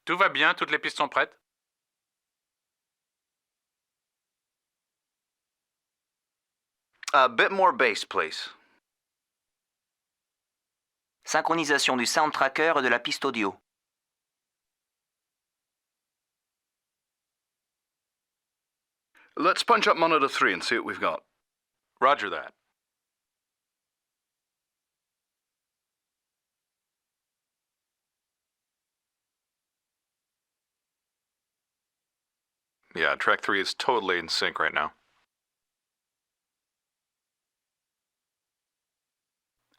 Tout va bien, toutes les pistes sont prêtes. A bit more bass, please. Synchronisation du sound tracker et de la piste audio. Let's punch up monitor 3 and see what we've got. Roger that. Yeah, track 3 is totally in sync right now.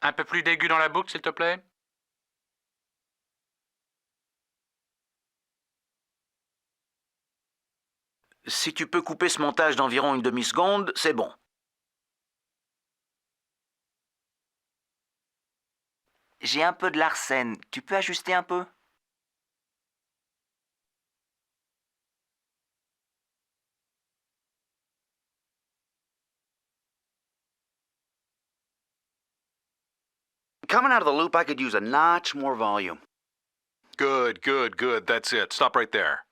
Un peu plus d'aigu dans la boucle, s'il te plaît. Si tu peux couper ce montage d'environ une demi-seconde, c'est bon. J'ai un peu de l'arsène. Tu peux ajuster un peu? Coming out of the loop, I could use a notch more volume. Good, good, good. That's it. Stop right there.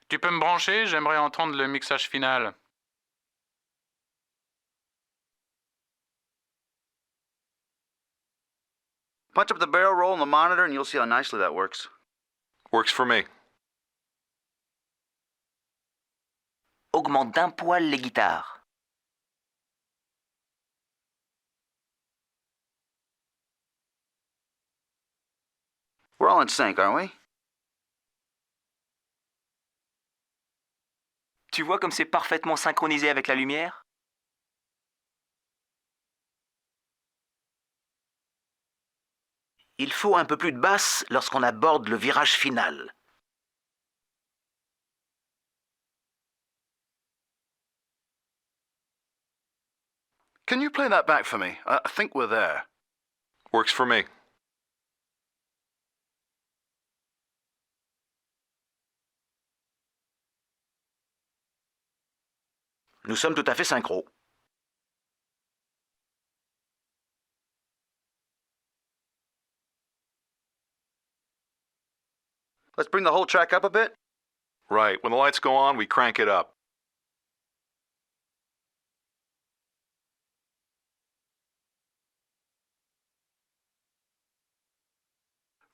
Tu peux me brancher? J'aimerais entendre le mixage final. Punch up the barrel roll on the monitor and you'll see how nicely that works. Works for me. Augmente d'un poil les guitares. We're all in sync, aren't we? Tu vois comme c'est parfaitement synchronisé avec la lumière? Il faut un peu plus de basse lorsqu'on aborde le virage final. Can you play that back for me? I think we're there. Works for me. Nous sommes tout à fait synchro. Let's bring the whole track up a bit. Right. When the lights go on, we crank it up.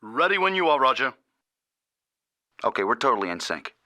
Ready when you are, Roger. Okay, we're totally in sync.